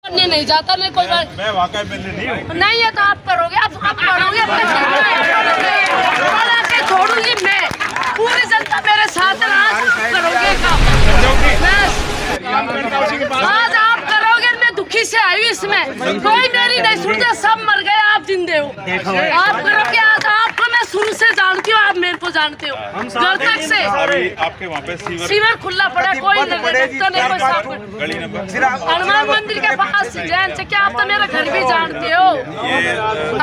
नहीं जाता नहीं कोई बात। मैं वाकई मिलने नहीं हूँ। नहीं है तो आप करोगे, आप करोगे, छोड़ूंगी मैं। पूरी जनता मेरे साथ है, आज करोगे काम। आज आप करोगे, मैं दुखी से आई हूँ इसमें। कोई मेरी नहीं सुनता, सब मर गए, आप जिंदे हो। आप करोगे, आज आपको मैं शुरू से जानती हूँ, आप मेरे को जानते हो। घर तक से आपके वहाँ पे सीवर खुला पड़ा, कोई हनुमान मंदिर के पास जैन से क्या, आप तो मेरा घर भी जानते हो।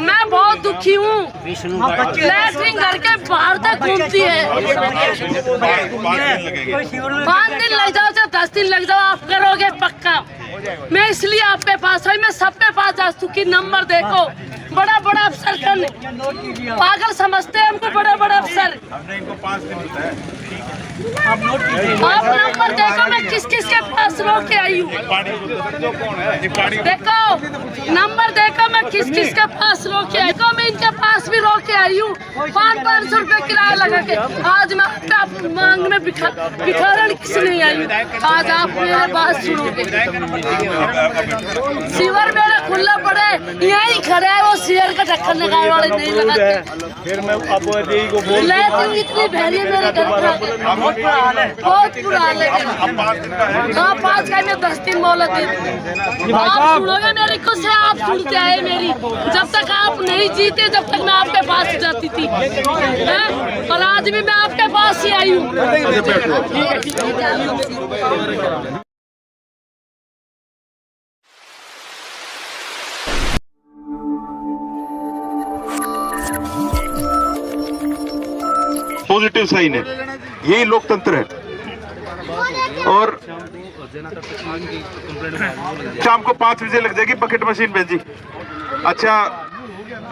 मैं बहुत दुखी हूँ। लैट्रिन घर के बाहर तक घूमती है। 5 दिन लग जाओ चाहे 10 दिन लग जाओ, आप करोगे पक्का। मैं इसलिए आपके पास आई, मैं सबके पास जा चुकी। नंबर देखो, बड़ा बड़ा अफसर कर पागल समझते हैं हमको, बड़ा बड़ा अफसर। हमने इनको 5 दिन बताया। आप नंबर देखो, मैं किस किस के पास रोक के आई हूँ। देखो नंबर देखो, मैं किस किस के पास रोक के आई हूँ। मैं इनके पास भी रोक के आई हूँ। 500 रुपए किराया लगा के। आज मैं अपना मांग में भिखारण किसी नहीं आई हूँ। आज आप मेरे बात सुनोगे। सीवर मेरा खुला पड़े, यही खड़े है, वो सीवर का ढक्कन लगाने वाले नहीं लगाते। फिर मैं अब यही को बोल इतनी बहरी मेरे घर पर, बहुत बुरा हाल है। हाँ 5 का मैं 10 दिन मोहलत दे। आप सुनोगे मेरी खुद से, आप सुनते आए मेरी। जब तक आप नहीं जीते, जब तक मैं आपके पास जाती थी, और आज भी मैं आपके पास ही आई हूँ। पॉजिटिव साइन है, यही लोकतंत्र है। और शाम को 5 बजे लग जाएगी बकेट मशीन में जी। अच्छा,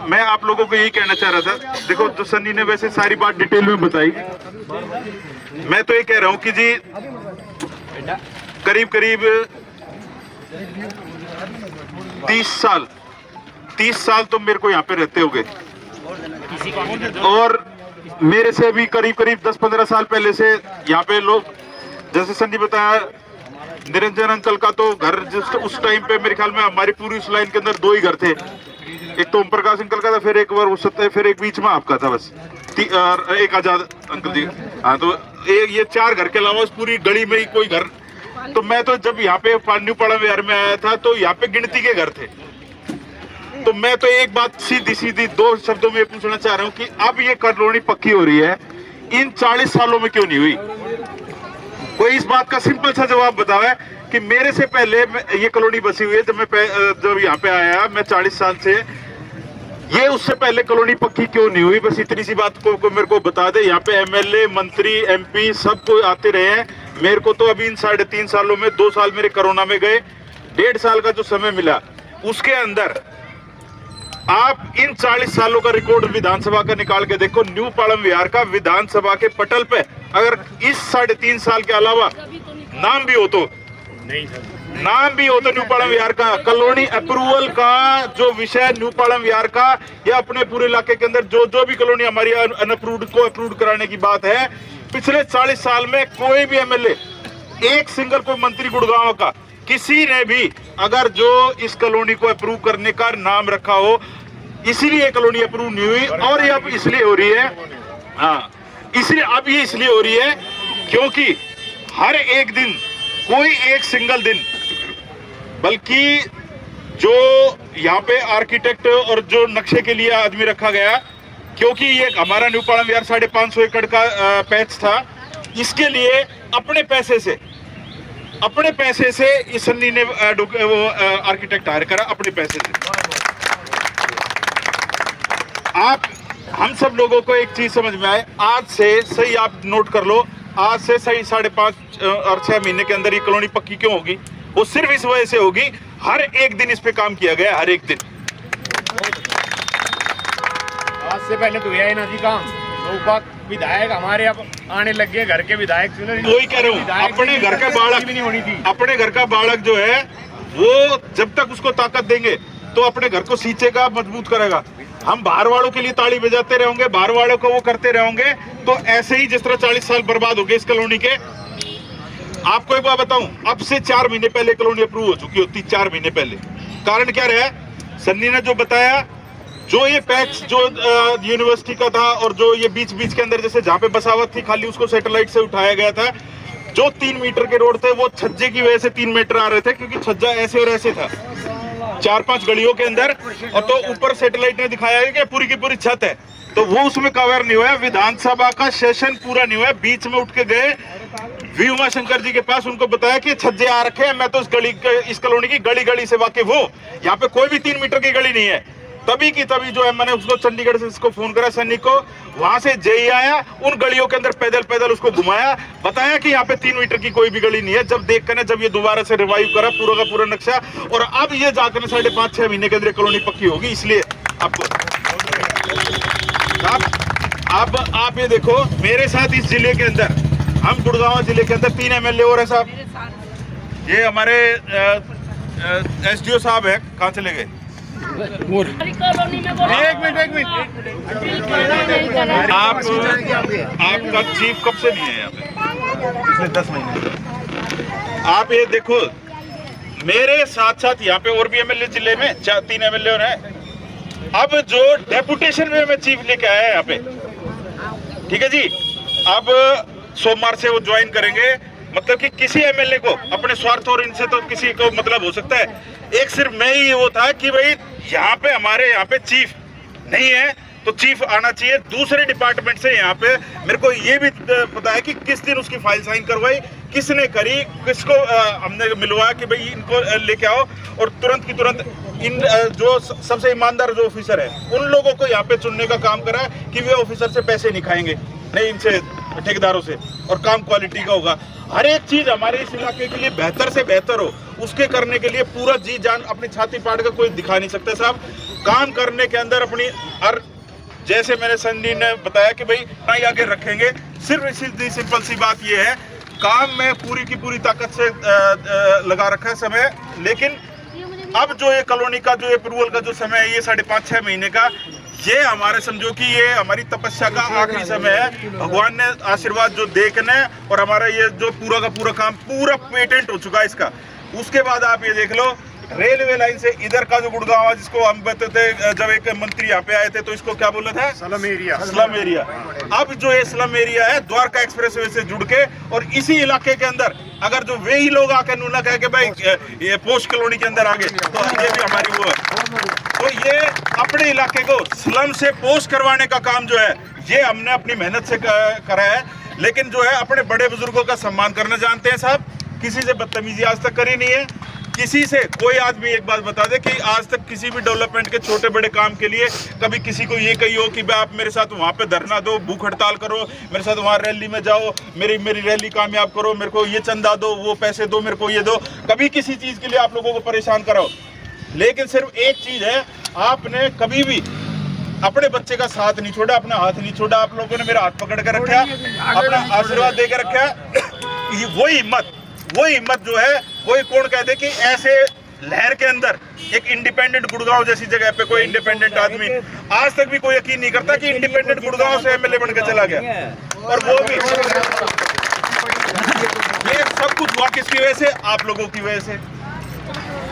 मैं आप लोगों को यही कहना चाह रहा था। देखो, तो सन्नी ने वैसे सारी बात डिटेल में बताई। मैं तो ये कह रहा हूं कि जी करीब करीब 30 साल तो मेरे को यहाँ पे रहते होंगे, और मेरे से भी करीब करीब 10-15 साल पहले से यहाँ पे लोग, जैसे सन्नी बताया, निरंजन अंकल का तो घर उस टाइम पे मेरे ख्याल में हमारी पूरी उस लाइन के अंदर 2 ही घर थे। एक तो ओम प्रकाश अंकल का था, फिर एक बार वो सत्य, फिर एक बीच में आपका था बस, और एक आजाद अंकल जी। हाँ, तो ये 4 घर के अलावा उस पूरी गली में ही कोई घर। तो मैं तो जब यहाँ पे न्यू पाड़ा विहार में आया था, तो यहाँ पे गिनती के घर थे। तो मैं तो एक बात सीधी 2 शब्दों में पूछना चाह रहा हूँ कि अब ये कॉलोनी पक्की हो रही है, इन 40 सालों में क्यों नहीं हुई? कोई इस बात का सिंपल सा जवाब बतावे कि मेरे से पहले ये कॉलोनी बसी हुई है। जब यहाँ पे आया मैं 40 साल से, ये उससे पहले कॉलोनी पक्की क्यों नहीं हुई? बस इतनी सी बात को मेरे को बता दे। यहाँ पे MLA, मंत्री, MP सब कोई आते रहे हैं। मेरे को तो अभी इन 3.5 सालों में 2 साल मेरे कोरोना में गए, 1.5 साल का जो समय मिला, उसके अंदर आप इन 40 सालों का रिकॉर्ड विधानसभा का निकाल के देखो। न्यू पाड़म विहार का विधानसभा के पटल पे अगर इस 3.5 साल के अलावा नाम भी हो तो न्यू पाड़म विहार का कॉलोनी अप्रूवल का जो विषय, न्यू पाड़म विहार का या अपने पूरे इलाके के अंदर जो भी कॉलोनी हमारी अनअप्रूव्ड को अप्रूव कराने की बात है, पिछले 40 साल में कोई भी MLA, एक सिंगल कोई मंत्री गुड़गांव का, किसी ने भी अगर जो इस कॉलोनी को अप्रूव करने का नाम रखा हो, इसीलिए कॉलोनी अप्रूव नहीं हुई। और ये अब इसलिए हो रही है, हाँ, इसलिए अब ये इसलिए हो रही है क्योंकि हर एक दिन, कोई एक सिंगल दिन, बल्कि जो यहाँ पे आर्किटेक्ट और जो नक्शे के लिए आदमी रखा गया, क्योंकि ये हमारा न्यू पाड़म विहार 550 एकड़ का पैच था, इसके लिए अपने पैसे से इस सन्नी ने वो आर्किटेक्ट हायर करा अपने पैसे से। हम सब लोगों को एक चीज समझ में आए, आज से सही आप नोट कर लो, आज से सही 5.5 और 6 महीने के अंदर ये कॉलोनी पक्की क्यों होगी? वो सिर्फ इस वजह से होगी, हर एक दिन इस पे काम किया गया, हर एक दिन। आज से पहले तो यही ना जी काम, विधायक हमारे अब आने लग गए, घर के विधायक। वही कह रहा हूँ, अपने घर का बालक भी नहीं होनी थी। अपने घर का बालक जो है वो जब तक उसको ताकत देंगे तो अपने घर को सींचेगा, मजबूत करेगा। हम बाहर वालों के लिए ताली बजाते रहेंगे, बाहर वालों को वो करते रहेंगे, तो ऐसे ही जिस तरह 40 साल बर्बाद हो गए इस कॉलोनी के, आपको एक बात बताऊं, अब से 4 महीने पहले कॉलोनी अप्रूव हो चुकी होती, 4 महीने पहले। कारण क्या रहा, सन्नी ने जो बताया, जो ये पैक्स जो यूनिवर्सिटी का था और जो ये बीच बीच के अंदर जैसे जहां पे बसावट थी खाली उसको सैटेलाइट से उठाया गया था। जो 3 मीटर के रोड थे वो छज्जे की वजह से 3 मीटर आ रहे थे, क्योंकि छज्जा ऐसे और ऐसे था 4-5 गलियों के अंदर, और तो ऊपर सैटेलाइट ने दिखाया है कि पूरी की पूरी छत है, तो वो उसमें कवर नहीं हुआ है। विधानसभा का सेशन पूरा नहीं हुआ है, बीच में उठ के गए वी उमाशंकर जी के पास, उनको बताया कि छज्जे आ रखे हैं, मैं तो इस कॉलोनी की गली गली से वाकिफ हूँ, यहाँ पे कोई भी 3 मीटर की गली नहीं है। तभी की तभी जो है मैंने उसको चंडीगढ़ से इसको फोन करा सन्नी को, वहां से जेई आया, उन गलियों के अंदर पैदल पैदल उसको घुमाया, बताया कि यहाँ पे 3 मीटर की कोई भी गली नहीं है। जब देख कर जब ये दोबारा से रिवाइव करा पूरा का पूरा नक्शा, और अब ये जाकर 5.5-6 महीने के अंदर कॉलोनी पक्की होगी। इसलिए आपको अब आप ये देखो, मेरे साथ इस जिले के अंदर, हम गुड़गांव जिले के अंदर 3 MLA और है साहब। ये हमारे SDO साहब है, कहाँ चले गए? एक मिनट आपका चीफ कब से नहीं है यहाँ पे? पिछले 10 महीने। आप ये देखो, मेरे साथ साथ यहाँ पे और भी MLA जिले में 3 MLA और हैं। अब जो डेपुटेशन में मैं चीफ लेके आया है यहाँ पे, ठीक है जी, अब सोमवार से वो ज्वाइन करेंगे। मतलब कि किसी MLA को अपने स्वार्थ और इनसे तो किसी को मतलब हो सकता है, एक सिर्फ मैं ही वो था कि भाई यहाँ पे हमारे यहाँ पे चीफ नहीं है तो चीफ आना चाहिए। दूसरे डिपार्टमेंट से यहाँ पे मेरे को ये भी पता है कि किस दिन उसकी फाइल साइन करवाई, किसने करी, किसको हमने मिलवाया कि भाई इनको लेके आओ, और तुरंत की तुरंत इन जो सबसे ईमानदार जो ऑफिसर है उन लोगों को यहाँ पे चुनने का काम करा कि वे ऑफिसर से पैसे नहीं खाएंगे, नहीं इनसे ठेकेदारों से, और काम क्वालिटी का होगा। हर एक चीज हमारे इस इलाके के लिए बेहतर से बेहतर हो, उसके करने के लिए पूरा जी जान अपनी छाती पाट का कोई दिखा नहीं सकता साहब। काम करने के अंदर अपनी हर, जैसे मैंने सन्नी ने बताया कि भाई टाई आगे रखेंगे, सिर्फ सीधी सिंपल सी बात ये है, काम में पूरी की पूरी ताकत से लगा रखा है समय। लेकिन अब जो ये कॉलोनी का जो अप्रूवल का जो समय है, ये 5.5-6 महीने का, ये हमारे समझो कि ये हमारी तपस्या का आखिरी समय है। भगवान ने आशीर्वाद जो देखने, और हमारा ये जो पूरा का पूरा काम पूरा पेटेंट हो चुका है इसका। उसके बाद आप ये देख लो, रेलवे लाइन से इधर का जो गुड़गांव है, जिसको हम बताते थे, जब एक मंत्री यहाँ पे आए थे तो इसको क्या बोला था? Slum area. Slum area. अब जो ये स्लम एरिया है द्वारका एक्सप्रेसवे से जुड़ के, और इसी इलाके के अंदर अगर जो वे ही लोग आकर नूना कहे कि भाई ये पोस्ट कॉलोनी के अंदर आ गए, तो ये भी हमारी वो है। तो ये अपने इलाके को स्लम से पोस्ट करवाने का काम जो है, ये हमने अपनी मेहनत से करा है। लेकिन जो है अपने बड़े बुजुर्गों का सम्मान करना जानते हैं साहब, किसी से बदतमीजी आज तक करी नहीं है। किसी से कोई आदमी एक बात बता दे कि आज तक किसी भी डेवलपमेंट के छोटे बड़े काम के लिए कभी किसी को ये कही हो कि भाई आप मेरे साथ वहाँ पे धरना दो, भूख हड़ताल करो, मेरे साथ वहाँ रैली में जाओ, मेरी रैली कामयाब करो, मेरे को ये चंदा दो, वो पैसे दो, मेरे को ये दो, कभी किसी चीज़ के लिए आप लोगों को परेशान कराओ। लेकिन सिर्फ एक चीज़ है, आपने कभी भी अपने बच्चे का साथ नहीं छोड़ा, अपना हाथ नहीं छोड़ा। आप लोगों ने मेरा हाथ पकड़ कर रखा, अपना आशीर्वाद दे कर रखा। वही हिम्मत जो है, वही कौन कह दे कि ऐसे लहर के अंदर एक इंडिपेंडेंट गुड़गांव जैसी जगह पे कोई इंडिपेंडेंट आदमी, आज तक भी कोई यकीन नहीं करता कि इंडिपेंडेंट गुड़गांव से MLA बन के चला गया। और वो भी ये सब कुछ हुआ किसकी वजह से? आप लोगों की वजह से।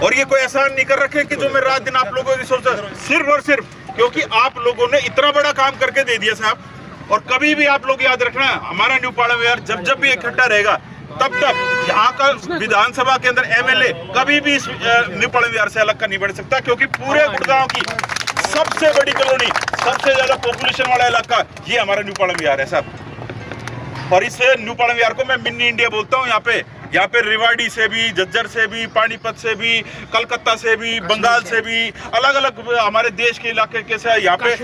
और ये कोई एहसान नहीं कर रखे कि जो मैं रात दिन आप लोगों की सोच, सिर्फ और सिर्फ क्योंकि आप लोगों ने इतना बड़ा काम करके दे दिया साहब। और कभी भी आप लोग याद रखना, हमारा न्यू पाड़ा विहार जब भी इकट्ठा रहेगा, तब तक यहाँ का विधानसभा के अंदर MLA कभी भी इस न्यू पाड़ा विहार से अलग का नहीं बढ़ सकता, क्योंकि पूरे गुड़गांव की सबसे बड़ी कॉलोनी, सबसे ज्यादा पॉपुलेशन वाला इलाका ये हमारा न्यू पाड़ा विहार है साहब। और इस न्यू पाड़ा विहार को मैं मिनी इंडिया बोलता हूँ। यहाँ पे रेवाड़ी से भी, झज्जर से भी, पानीपत से भी, कलकत्ता से भी, बंगाल से भी, अलग अलग हमारे देश के इलाके के से, यहाँ पे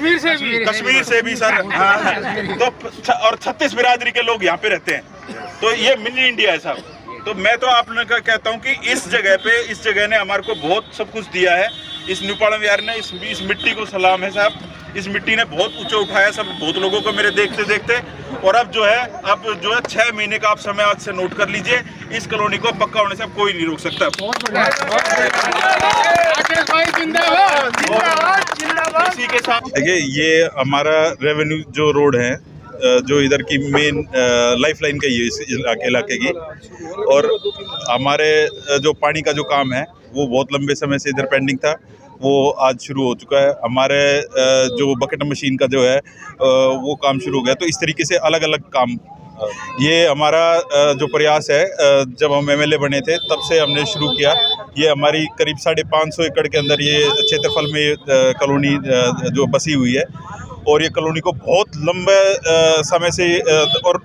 कश्मीर से भी सर, तो और 36 बिरादरी के लोग यहाँ पे रहते हैं। तो ये मिनी इंडिया है साहब। तो मैं तो आप लोगों का कहता हूँ कि इस जगह ने हमारे को बहुत सब कुछ दिया है। इस न्यू पाड़ा विहार ने, इस मिट्टी को सलाम है साहब। इस मिट्टी ने बहुत ऊंचा उठाया सब, बहुत लोगों को मेरे देखते देखते। और अब जो है 6 महीने का आप समय आज से नोट कर लीजिए, इस कॉलोनी को पक्का होने से अब कोई नहीं रोक सकता। इसी के साथ देखिए, ये हमारा रेवेन्यू जो रोड है जो इधर की मेन लाइफ लाइन कही है इस इलाके की। और हमारे जो पानी का जो काम है वो बहुत लंबे समय से इधर पेंडिंग था, वो आज शुरू हो चुका है। हमारे जो बकेट मशीन का जो है वो काम शुरू हो गया। तो इस तरीके से अलग अलग काम, ये हमारा जो प्रयास है जब हम एमएलए बने थे तब से हमने शुरू किया। ये हमारी करीब 550 एकड़ के अंदर ये क्षेत्रफल में कॉलोनी जो बसी हुई है, और ये कॉलोनी को बहुत लंबे समय से और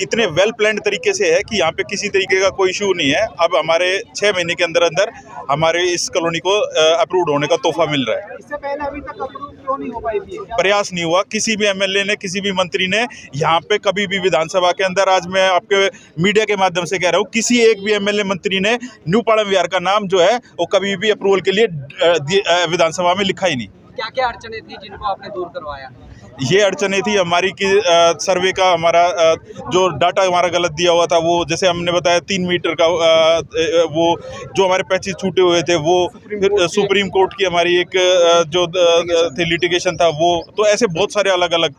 इतने वेल प्लान्ड तरीके से है कि यहाँ पे किसी तरीके का कोई इशू नहीं है। अब हमारे 6 महीने के अंदर अंदर हमारे इस कॉलोनी को अप्रूव होने का तोहफा मिल रहा है। इससे पहले अभी तक अप्रूव क्यों नहीं हो पाई थी? प्रयास नहीं हुआ, किसी भी एमएलए ने, किसी भी मंत्री ने यहाँ पे कभी भी विधानसभा के अंदर, आज मैं आपके मीडिया के माध्यम से कह रहा हूँ, किसी एक भी एमएलए मंत्री ने न्यू पाड़म विहार का नाम जो है वो कभी भी अप्रूवल के लिए विधानसभा में लिखा ही नहीं। क्या क्या अड़चने थी जिनको आपने दूर करवाया? ये अड़चने थी हमारी कि सर्वे का हमारा जो डाटा हमारा गलत दिया हुआ था, वो जैसे हमने बताया 3 मीटर का वो जो हमारे पैचेस छूटे हुए थे वो फिर सुप्रीम कोर्ट की हमारी एक जो थी लिटिगेशन था वो, तो ऐसे बहुत सारे अलग अलग